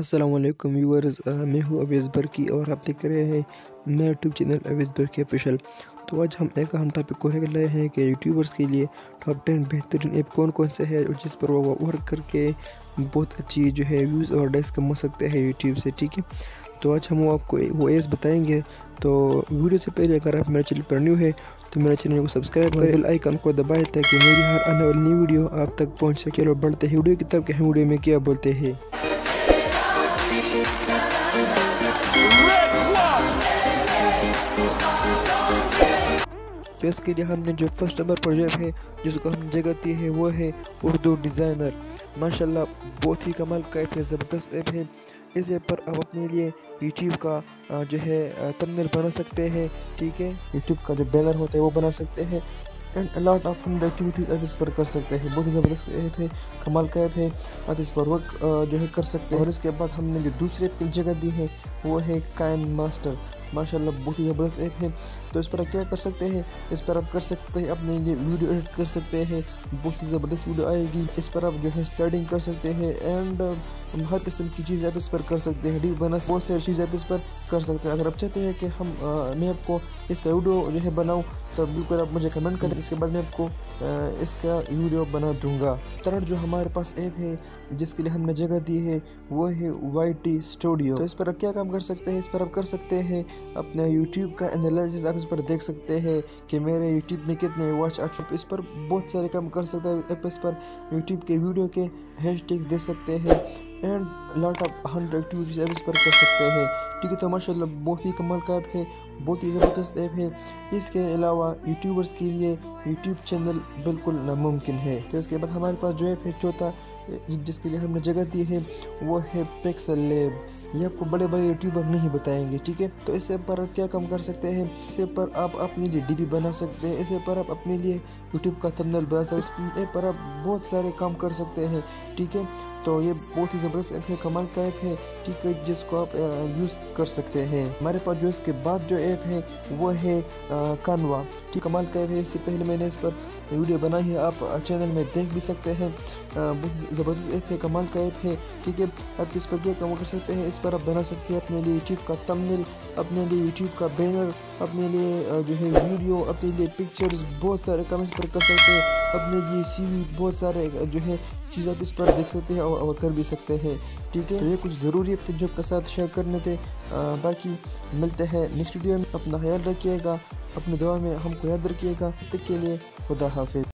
अस्सलाम वालेकुम व्यूअर्स, मैं हूँ अवेज़ बरकी और आप देख रहे हैं मेरा यूट्यूब चैनल अवेज़ बरकी ऑफिशियल। तो आज हम एक अहम टॉपिक को लेकर लाए हैं कि यूट्यूबर्स के लिए टॉप 10 बेहतरीन ऐप कौन कौन से है और जिस पर वो वर्क करके बहुत अच्छी जो है व्यूज़ और लाइक्स कमा सकते हैं यूट्यूब से। ठीक है, तो आज हम आपको वो ऐप्स बताएंगे। तो वीडियो से पहले अगर आप मेरे चैनल पर न्यू है तो मेरे चैनल को सब्सक्राइब करें, बेल आइकन को दबाएं ताकि मेरी हर आने वाली नई वीडियो आप तक पहुंच सके। और बढ़ते हैं वीडियो की तरफ कि हम वीडियो में क्या बोलते हैं। तो इसके लिए हमने जो फर्स्ट नंबर पर जो ऐप है जिसको हम जगह दी है वो है उर्दू डिज़ाइनर। माशाल्लाह बहुत ही कमाल का ऐप है, ज़बरदस्त ऐप है। इस ऐप पर आप अपने लिए यूट्यूब का जो है थंबनेल बना सकते हैं। ठीक है, यूट्यूब का जो बैनर होता है वो बना सकते हैं and a lot of fun activities आप इस पर कर सकते हैं। बहुत ही ज़बरदस्त ऐप है, कमाल का ऐप है, आप इस पर वर्क जो है कर सकते हैं। और इसके बाद हमने जो दूसरे ऐप की जगह दी है वो है काइन मास्टर। माशाल्लाह बहुत ही ज़बरदस्त ऐप है। तो इस पर आप क्या कर सकते हैं, इस पर आप कर सकते हैं अपने लिए वीडियो एडिट कर सकते हैं, बहुत ही ज़बरदस्त वीडियो आएगी। इस पर आप जो है स्लाइडिंग कर सकते हैं एंड हर किस्म की चीज़ आप इस पर कर सकते हैं। डी बना बहुत सारी चीज़ आप इस पर कर सकते हैं। अगर आप चाहते हैं कि मैं आपको इसका वीडियो जो है बनाऊँ तो बिल्कुल आप मुझे कमेंट करें, इसके बाद मैं आपको इसका वीडियो बना दूंगा। थर्ड जो हमारे पास ऐप है जिसके लिए हमने जगह दी है वो है YT स्टूडियो। तो इस पर आप क्या काम कर सकते हैं, इस पर आप कर सकते हैं अपने यूट्यूब का एनालिसिस। आप इस पर देख सकते हैं कि मेरे यूट्यूब में कितने वॉच आ चुके। इस पर बहुत सारे काम कर सकते हैं। आप इस पर यूट्यूब के वीडियो के हैशटैग दे सकते हैं एंड लॉट ऑफ 100 एक्टिविटीज आप इस पर कर सकते हैं। ठीक है, तो माशाल्लाह बहुत ही कमाल का ऐप है, बहुत ही ज़बरदस्त ऐप है। इसके अलावा यूट्यूबर्स के लिए यूट्यूब चैनल बिल्कुल नामुमकिन है। तो इसके बाद हमारे पास जो ऐप है चौथा जिसके लिए हमने जगह दी है वो है पिक्सल लैब। ये आपको बड़े बड़े यूट्यूबर नहीं बताएंगे। ठीक है, तो इस ऐप पर आप क्या काम कर सकते हैं, इस ऐप पर आप अपने लिए डीपी बना सकते हैं, इस ऐप पर आप अपने लिए यूट्यूब का थंबनेल बना सकते हैं, इस ऐप पर आप बहुत सारे काम कर सकते हैं। ठीक है, तो ये बहुत ही ज़बरदस्त ऐप है, कमाल का ऐप है। ठीक है, जिसको आप यूज़ कर सकते हैं। हमारे पास जो इसके बाद जो ऐप है वो है कानवा। ठीक, कमाल का ऐप है। इससे पहले मैंने इस पर वीडियो बनाई है, आप चैनल में देख भी सकते हैं। बहुत ज़बरदस्त ऐप है, कमाल का ऐप है। ठीक है, आप इस पर क्या काम कर सकते हैं, इस पर आप बना सकते हैं अपने लिए यूट्यूब का थंबनेल, अपने लिए यूट्यूब का बैनर, अपने लिए जो है वीडियो, अपने लिए पिक्चर्स, बहुत सारे काम इस पर कर सकते हैं। अपने लिए CV, बहुत सारे जो है चीज़ आप इस पर देख सकते हैं और कर भी सकते हैं। ठीक है, तो ये कुछ ज़रूरी अपने जॉब के साथ शेयर करने थे। बाकी मिलते हैं नेक्स्ट वीडियो में। अपना ख्याल रखिएगा, अपनी दुआ में हमको याद रखिएगा। तब तक के लिए खुदा हाफिज़।